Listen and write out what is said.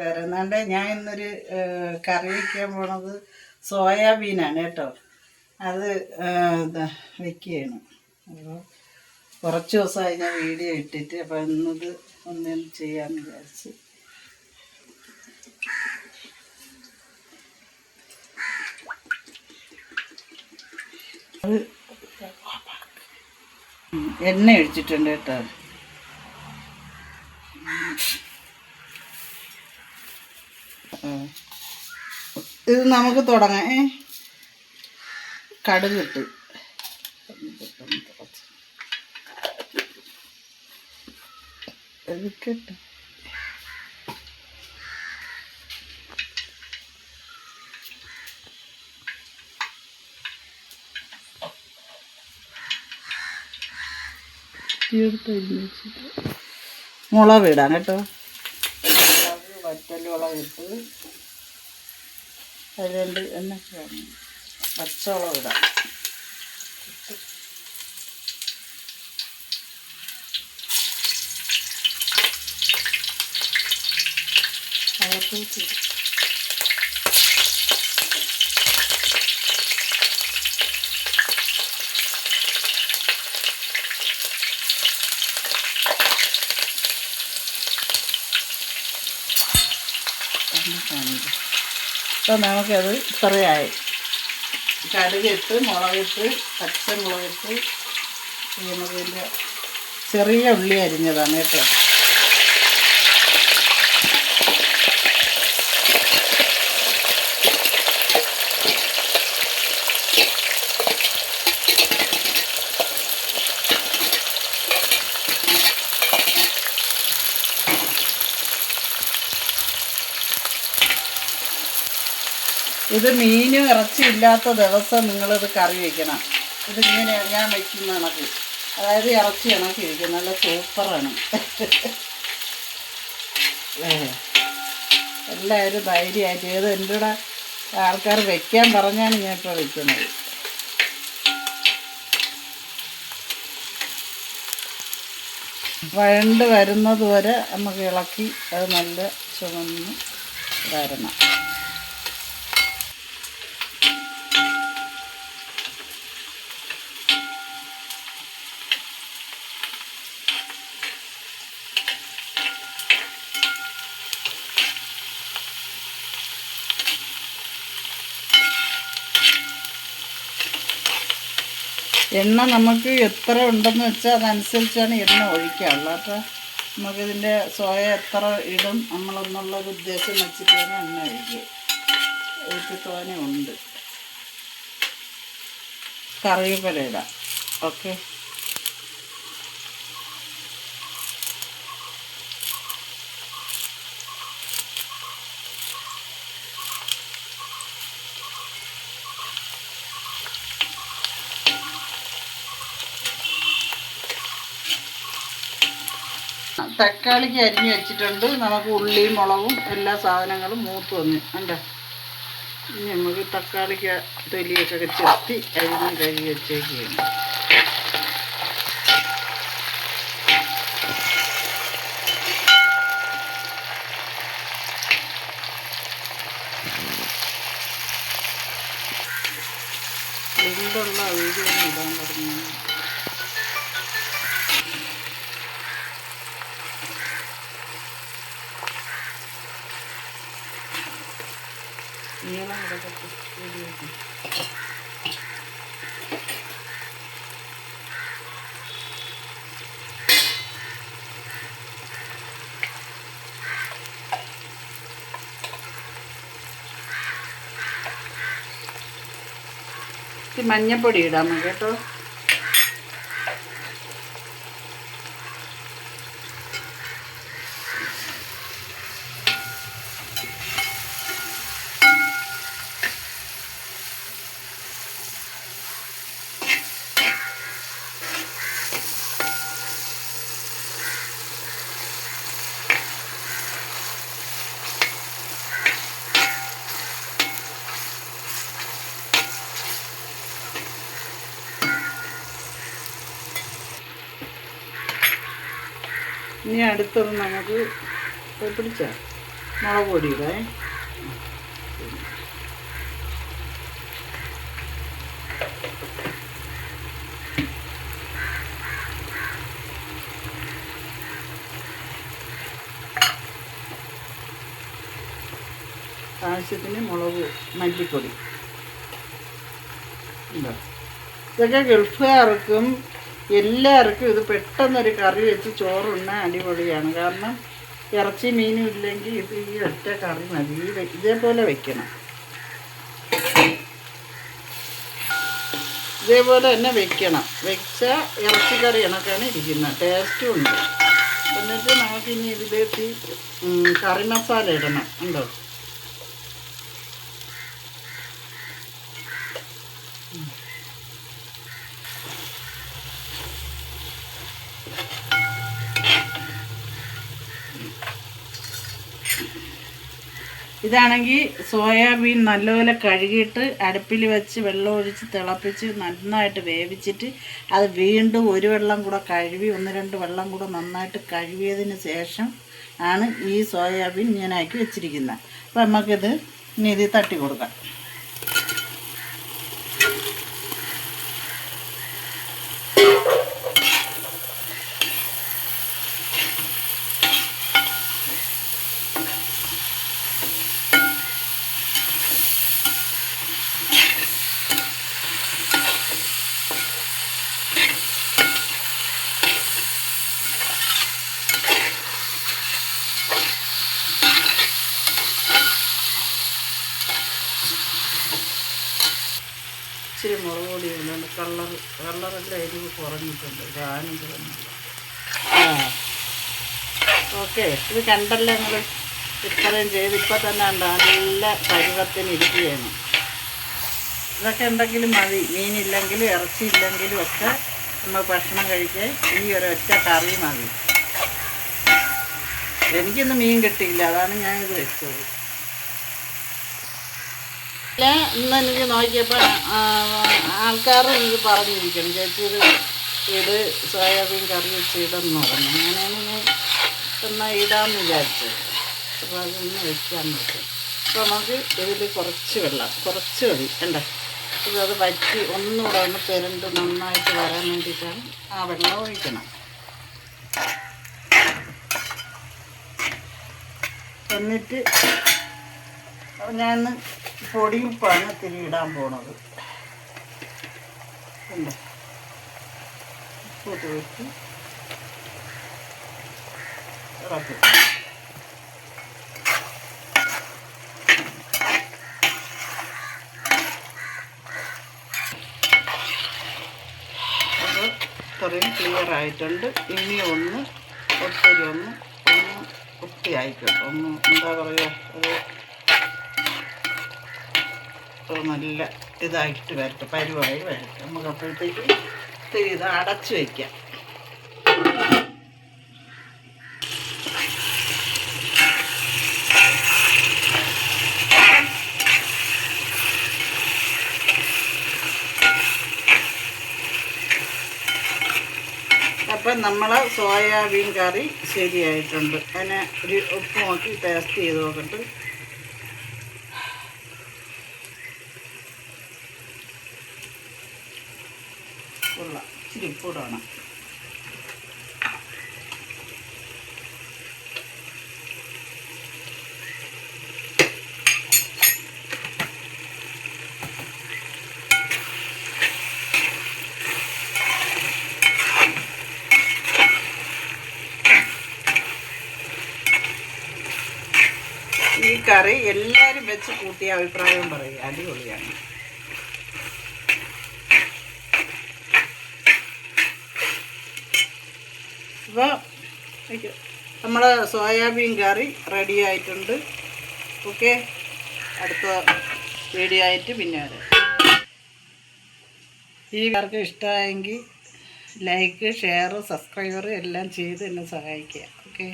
എന്നാണ്ട് ഞാൻ ഇന്നൊരു കറി വയ്ക്കാൻ പോണത് സോയാബീനാണ് കേട്ടോ. അത് വെക്കുകയാണ്. അപ്പോൾ കുറച്ച് ദിവസമായി ഞാൻ വീഡിയോ ഇട്ടിട്ട്, അപ്പോൾ ഇന്നത് ഒന്നും ചെയ്യാമെന്ന് വിചാരിച്ച്. അത് എണ്ണ ഒഴിച്ചിട്ടുണ്ട് കേട്ടോ. ഇത് നമുക്ക് തുടങ്ങാം. കടുകിട്ട് എടുക്കട്ടെ. മുളക് ഇടാം കേട്ടോ. മുളക് വറ്റൽമുളക് ഇട്ട് അതിലുണ്ട് എന്നൊക്കെയാണ് പച്ചമുളക് ഇടാം. അകത്തേക്ക് അപ്പോൾ നമുക്കത് ഇത്രയായി. കടുകിട്ട് മുളകിട്ട് പച്ചമുളകിട്ട് നമുക്കിതിൻ്റെ ചെറിയ ഉള്ളി അരിഞ്ഞതാണ് കേട്ടോ. ഇത് മീനും ഇറച്ചി ഇല്ലാത്ത ദിവസം നിങ്ങളിത് കറി വയ്ക്കണം. ഇതിങ്ങനെ ഞാൻ വയ്ക്കുന്ന കണക്ക്, അതായത് ഇറച്ചി കണക്ക് ഇരിക്കും. നല്ല സൂപ്പറാണ്. എല്ലാവരും ധൈര്യമായിട്ട് ഏത് എൻ്റെ കൂടെ ആൾക്കാർ വയ്ക്കാൻ പറഞ്ഞാണ് ഞാൻ ഇപ്പോൾ വയ്ക്കുന്നത്. വഴണ്ട് വരുന്നത് വരെ നമുക്ക് ഇളക്കി അത് നല്ല ചുമന്ന് വരണം. എണ്ണ നമുക്ക് എത്ര ഉണ്ടെന്ന് വെച്ചാൽ അതനുസരിച്ചാണ് എണ്ണ ഒഴിക്കാനുള്ളത്. അപ്പോൾ നമുക്കിതിൻ്റെ സോയ എത്ര ഇടും നമ്മളെന്നുള്ളൊരു ഉദ്ദേശം വെച്ചിട്ടാണ് എണ്ണ ഒഴിക്കുക. ഇതിൽ തോനെ ഉണ്ട്. കറിവേപ്പില ഇടാം. ഓക്കെ, തക്കാളിക്ക് അരിഞ്ഞ് വെച്ചിട്ടുണ്ട്. നമുക്ക് ഉള്ളിയും മുളകും എല്ലാ സാധനങ്ങളും മൂത്ത് വന്നു ഉണ്ട്. ഇനി നമുക്ക് തക്കാളിക്ക് തൊലിയൊക്കെ ചെത്തി അരിഞ്ഞ് കഴുകി വെച്ചേക്കുകയാണ്. എന്തുള്ള വീഡിയോ ഇടാൻ പറഞ്ഞു. നീളം കിടക്കട്ടെ. മഞ്ഞപ്പൊടി ഇടാം കേട്ടോ. ഇനി അടുത്തത് നമുക്ക് പിടിച്ചാൽ മുളക് പൊടി ഇടേ. ആവശ്യത്തിന് മുളക്, മല്ലിപ്പൊടി. ഇതൊക്കെ ഗൾഫുകാർക്കും എല്ലാവർക്കും ഇത് പെട്ടെന്നൊരു കറി വെച്ച് ചോറുണ്ണാൻ അടിപൊളിയാണ്. കാരണം ഇറച്ചി മീനും ഇല്ലെങ്കിൽ ഇത് ഈ ഒറ്റ കറി മതി. ഇതേപോലെ വെക്കണം, ഇതേപോലെ തന്നെ വെക്കണം. വെച്ചാൽ ഇറച്ചിക്കറി കണക്കാണ് ഇരിക്കുന്നത്, ടേസ്റ്റും ഉണ്ട്. എന്നിട്ട് നമുക്കിനി ഇതിലേക്ക് കറി മസാല ഇടണം. ഉണ്ടോ? ഇതാണെങ്കിൽ സോയാബീൻ നല്ലപോലെ കഴുകിയിട്ട് അടുപ്പിൽ വെച്ച് വെള്ളം ഒഴിച്ച് തിളപ്പിച്ച് നന്നായിട്ട് വേവിച്ചിട്ട് അത് വീണ്ടും ഒരു വെള്ളം കൂടെ കഴുകി 1-2 വെള്ളം കൂടെ നന്നായിട്ട് കഴുകിയതിന് ശേഷം ആണ് ഈ സോയാബീൻ ഇങ്ങനെയാക്കി വെച്ചിരിക്കുന്നത്. അപ്പോൾ നമുക്കിത് ഇനി ഇത് തട്ടി കൊടുക്കാം. ഇച്ചിരി മുളക് പൊടി ഇടുന്നുണ്ട്. കളറെല്ലാം എരിവ് കുറഞ്ഞിട്ടുണ്ട്. ഗാനം തോന്നുന്നില്ല. ഓക്കെ, ഇത് കണ്ടല്ലോ ഞങ്ങൾ ഇത്രയും ചെയ്ത് ഇപ്പം തന്നെ ഉണ്ട് നല്ല പരുവത്തിന് ഇരിക്കുകയാണ്. ഇതൊക്കെ ഉണ്ടെങ്കിലും മതി. മീനില്ലെങ്കിലും ഇറച്ചിയില്ലെങ്കിലും ഒക്കെ നമ്മൾ ഭക്ഷണം കഴിക്കാൻ ഈ ഒരൊറ്റ കറി മതി. എനിക്കിന്ന് മീൻ കിട്ടിയില്ല, അതാണ് ഞാനിത് വെച്ചത്. ഇന്ന് എനിക്ക് നോക്കിയപ്പോൾ ആൾക്കാർ ഇത് പറഞ്ഞിരിക്കണം, ചേച്ചി ഇത് സോയാബീൻ കറി വെച്ച് ഇടെന്ന് പറഞ്ഞു. അങ്ങനെയാണ് ഞാൻ എന്നാൽ ഇടാമെന്ന് വിചാരിച്ചത്. അപ്പോൾ അതൊന്ന് വെക്കാൻ പറ്റും. അപ്പോൾ നമുക്ക് ഇതിൽ കുറച്ച് വെള്ളം, കുറച്ച് മതി. കണ്ടേ, ഇത് വറ്റി ഒന്നുകൂടെ ഒന്ന് പെരണ്ട് നന്നായിട്ട് വരാൻ വേണ്ടിയിട്ടാണ് ആ വെള്ളം ഒഴിക്കണം. എന്നിട്ട് ഞാൻ പൊടിയുപ്പാണ് ഇത്തിരി ഇടാൻ പോണത്. ഉണ്ട് ഉപ്പ് വെച്ച് ഇളക്കി. അപ്പോൾ ഇത്രയും ക്ലിയർ ആയിട്ടുണ്ട്. ഇനി ഒന്ന് ഒത്തിരി ഒന്ന് വൃത്തിയായിക്കോട്ടെ. ഒന്ന് എന്താ പറയുക, നല്ല ഇതായിട്ട് വരട്ടെ, പരുവായി വരട്ടെ. നമുക്ക് അപ്പോഴത്തേക്ക് ഇത്തിരി ഇത് അടച്ച് വയ്ക്കാം. അപ്പം നമ്മളെ സോയാബീൻ കറി ശരിയായിട്ടുണ്ട്. അതിനെ ഒരു ഉപ്പ് നോക്കി ടേസ്റ്റ് ചെയ്ത് നോക്കട്ടെ. ഇച്ചിരി ഉപ്പിടണം. ഈ കറി എല്ലാവരും വെച്ച് കൂട്ടിയ അഭിപ്രായം പറയും, അടിപൊളിയാണ്. അപ്പോൾ നമ്മുടെ സോയാബീൻ കറി റെഡി ആയിട്ടുണ്ട്. ഓക്കെ, അടുത്ത വീഡിയോ ആയിട്ട് പിന്നെ വരാം. ഈ വീഡിയോ ഇഷ്ടമായെങ്കിൽ ലൈക്ക്, ഷെയർ, സബ്സ്ക്രൈബർ എല്ലാം ചെയ്ത് എന്നെ സഹായിക്കുക. ഓക്കെ.